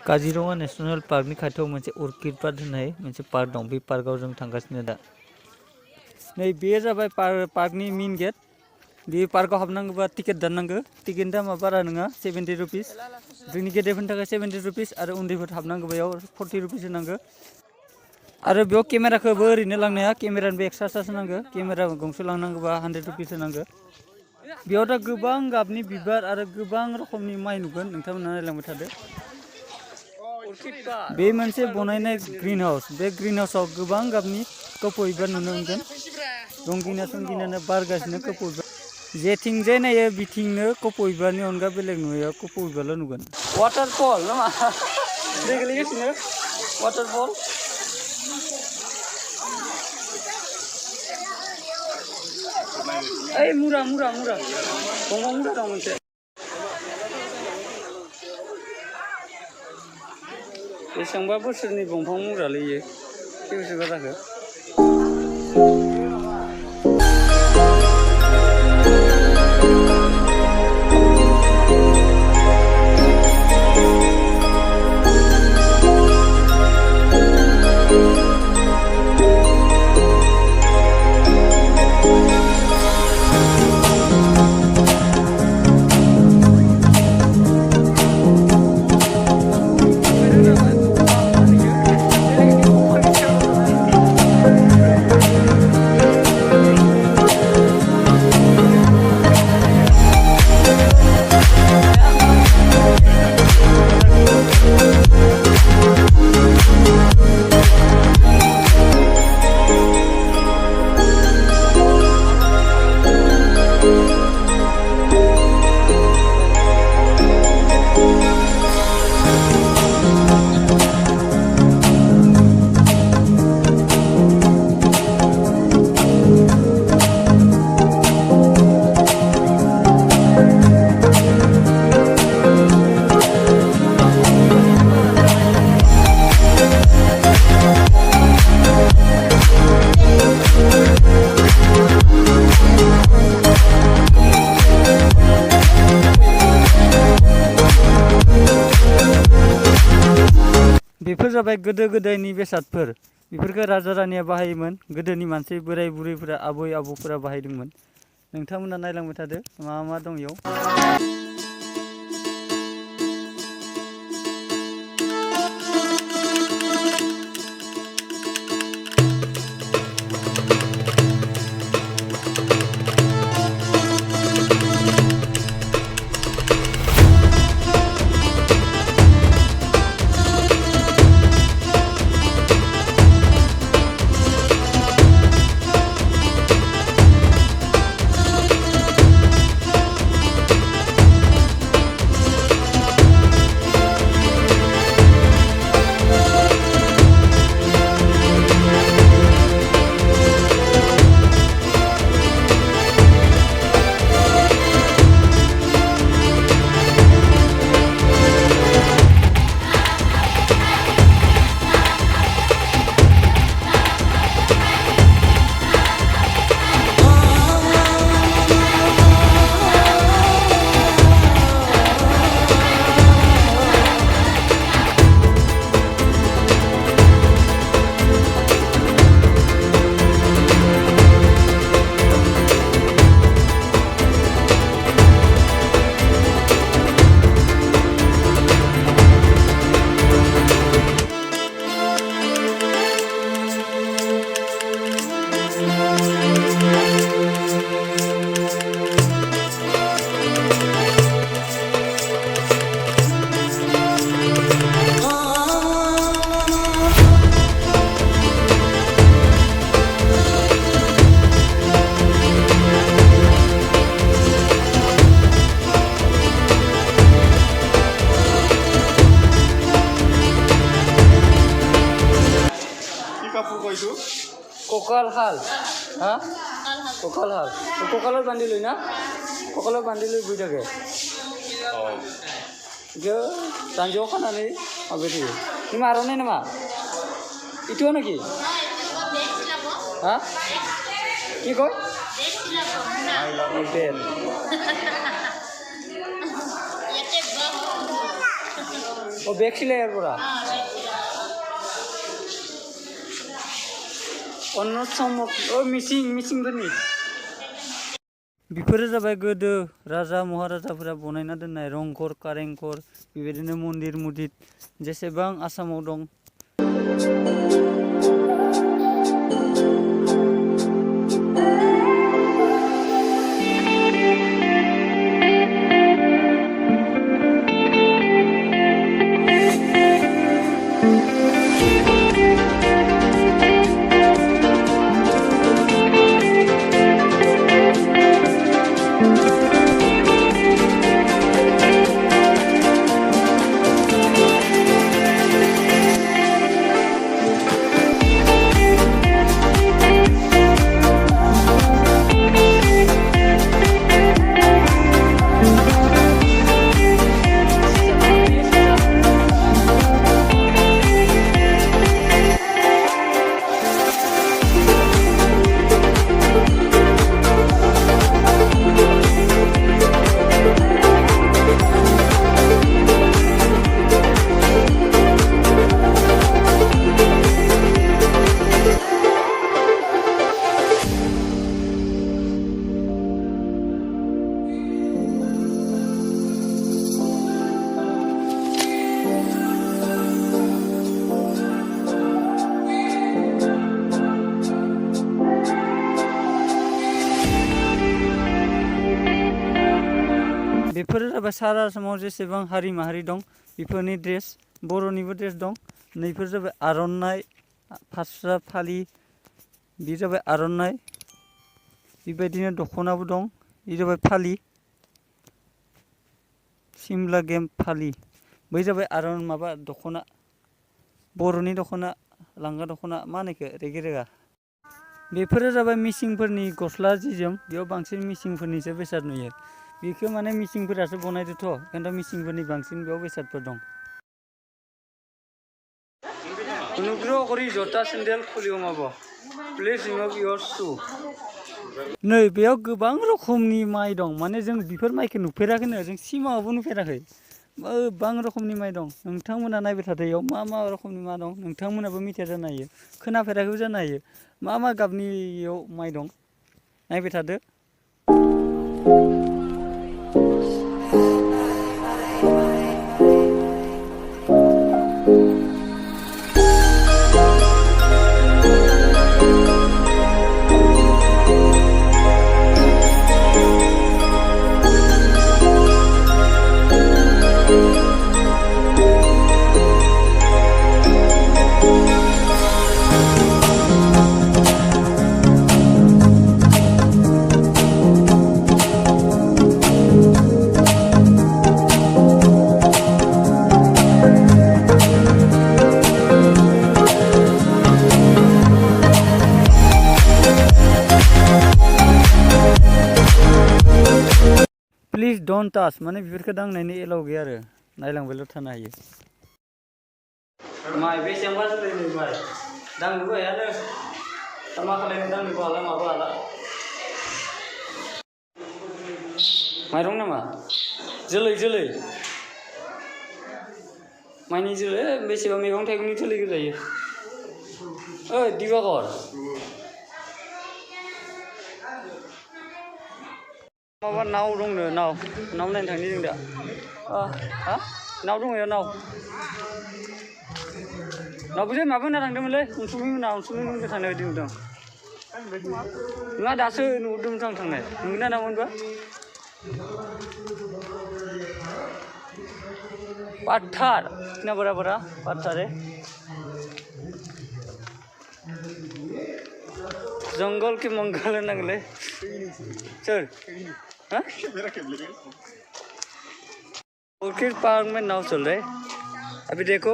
kaziranga national park ni खाथियाव मोनसे orchid park होननाय मोनसे पार्क दं बे पार्कआव जों थांगासिनो दा नै बेयो जाबाय पार्कनि मेन गेट बे पार्कआव हाबनांगौबा टिकेट दाननांगौ टिकेटनि दामा बारा नङा 70 रुपिस जोंनि गेदेरफोरनि थाखाय 70 रुपिस आरो उन्दैफोर हाबनांगौ बेयाव 40 रुपिस होनांगौ आरो बेयाव केमेराखौबो ओरैनो लांनो हाया केमेरानिबो एक्सट्रा चार्ज होनांगौ केमेरा गंसे लांनांगौबा 100 रुपिस होनांगौ बेयाव दा गोबां गाबनि बिबार आरो गोबां रोखोमनि माइ नुगोन नोंथांमोना नायलांबाय थादो बे मोनसे बनायनाय ग्रीन हाउस बे ग्रीन हाउसआव गोबां गाबनि कपौ बिबार नुनो मोनगोन रंगिना संगिनानो बारगासिनो कपौ बिबार जेथिंजाय नायो बिथिंनो कपौ बिबारनि अनगा बेलेग नुयो कपौ बिबारल' नुगोन वाटारफल नामा दै गोलैगासिनो वाटारफल ओइ मुरा दंफां मुरा दं मोनसे बेसेबांबा बोसोरनि दंफां मुरालै इयो बेसेबा जाखो बेफोर जाबाय गोदो गोदायनि बेसादफोर बेफोरखौ राजा रानिया बाहायोमोन गोदोनि मानसि बोराय बुरैफोरा आबै आबौफोरा बाहायदोंमोन नोंथांमोना नायलांबाय थादो मा दं इयाव Kokal hal, ha? Kokal hal. Kokal hal bandil na? Kokal hal bandil buja ke? Oh. Ke tanjau kan ani? Apa itu? Ini marone nama? Itu apa lagi? Ha? Ini kau? I love you. Oh, backsil air pura. Ono sama, oh missing berni. Beफोरो जाबाय गोदो राजा महाराजाफोरा बनायना दोननाय रंघर कारेंघर बेबायदिनो मन्दिर मुदिर जेसेबां आसामाव दं। बेफोरो जाबाय सारा आसामाव जेसेबां हारि माहारि दं बेफोरनि ड्रेस बर'निबो ड्रेस दं नैफोर जाबाय आर'नाइ फास्रा फालि बे जाबाय आर'नाइ बेबायदिनो दख'नाबो दं बे जाबाय फालि सिमला गेम फालि बै जाबाय आर'नाइ माबा दख'ना बर'नि दख'ना लांगा दख'ना मा होनो इखो रेगे रेगा बेफोरो जाबाय मिसिंफोरनि गस्ला जि जोम बेयाव बांसिन मिसिंफोरनिसो बेसाद नुयो बेखौ माने मिसिंफोरासो बनायदोथ' खिन्थु मिसिंफोरनि बांसिन बेयाव बेसादफोर दं अनुग्रह करि ज'ता सेन्देल खुलियो माबो प्लिज रिमुभ योर शू नै बेयाव गोबां रोखोमनि माइ दं माने जों बेफोर माइखौ नुफेराखैनो जों सिमाङावबो नुफेराखै गोबां रोखोमनि माइ दं नोंथांमोना नायबाय थादो इयाव मा रोखोमनि मा दं नोंथांमोनाबो मिथिया जानो हायो खोनाफेराखैबो जानो हायो मा गाबनि इयाव माइ दं नायबाय थादो प्लिज डोंट टाच माने बेफोरखौ दांनायनि एलाउ गैया आरो नायलांबायल' थानो हायो माइ बेसेबांबा जोलैनि माइ दांनोबो हायानो दा मा खालायनो दांनोबो हाला माबो हाला माइरं नामा जोलै माइनि जोलै बेसेबां मैगं थाइगंनि जोलै जायो ओइ दिबाकर माबा नाव दंनो नाव नायनो थांनि जों दा हा नाव दङ इयाव नावबो जे माबा होनना थांदोंमोनलै अनसुमै मोननो थांनो होदों नङा दासो नुदोंमोन आं थांनाय नोंना नामोनबा पत्थर कितना बड़ा पत्थर है जंगल के मंगल नगले सर हाँ ऑर्किड पार्क में नाव चल रहे अभी देखो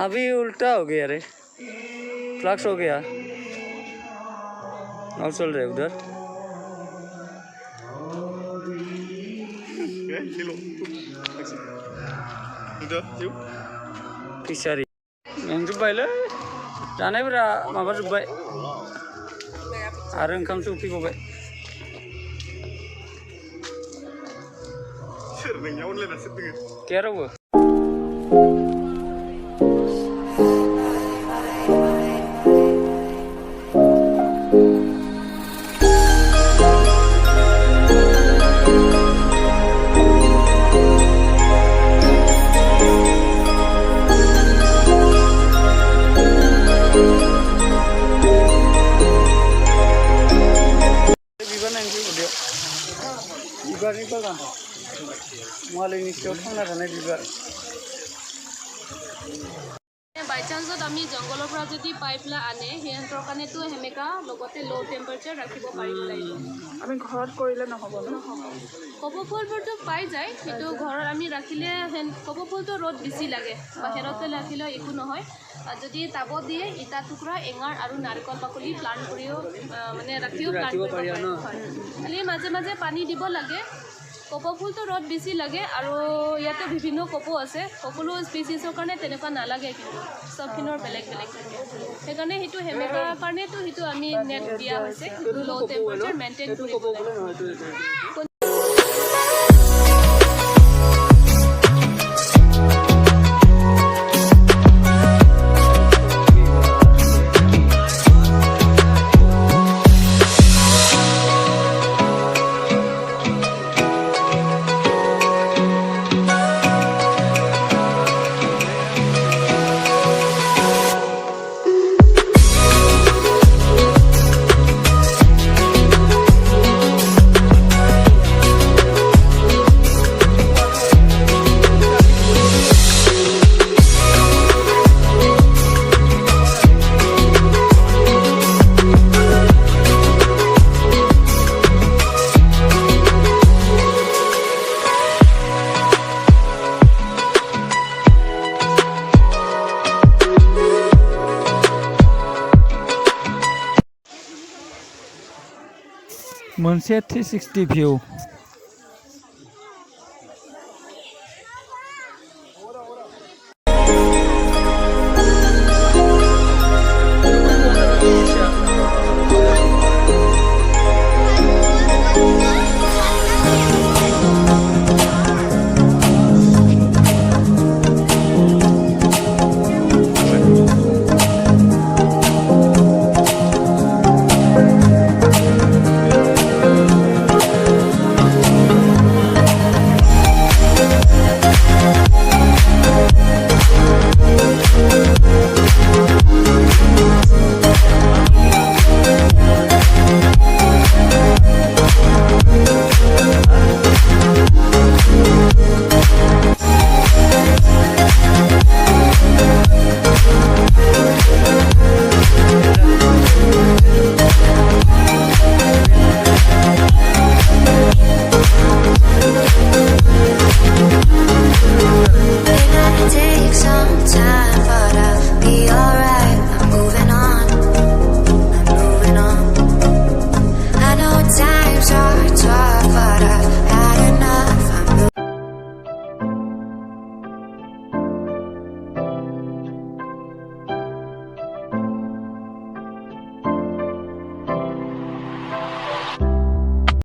अभी उल्टा हो गया रे फ्लक्स हो गया नाव चल रहे उधर फिसारि मेंजोब्बायलै जानायफोरा माबाजोब्बाय आरो ओंखामसो उखैबावबाय Kerawa. Bibarनि बागान मालायनि सायाव थांना थानाय बिबार बाय चान्सत आमी जंगলৰ পৰা যদি পাইপলা আনে হেতৰ কাৰণেটো হেমেকা লগতে লো টেম্পারেচার ৰাখিব পাৰিব লাগিব আমি ঘৰত কৰিলে নহব ন কপৌ ফুলবোৰটো পাই যায় কিন্তু ঘৰত আমি ৰাখিলে কপৌ ফুলটো ৰ'দ বেছি লাগে বাহিৰতে ৰাখিলে একো নহয় যদি টাব দিয়ে ইটা টুকুৰা এঙাৰ আৰু নাৰিকল বাকলি প্লান্ট কৰিও মানে ৰাখিও প্লান্ট কৰিব পাৰি ন খালি মাজে মাজে পানী দিব লাগে কপৌ ফুলটো ৰ'দ বেছি লাগে আৰু ইয়াতে বিভিন্ন কপৌ আছে সকলো স্পিচিছৰ কাৰণে তেনেকুৱা নালাগে কিন্তু সবখিনৰ বেলেগ বেলেগ থাকে সেইকাৰণে সেইটো হেমেকাৰ কাৰণেতো সেইটো আমি নেট দিয়া হৈছে লো টেম্পারেচার মেইনটেইন কৰিব লাগে मोनसे 360 view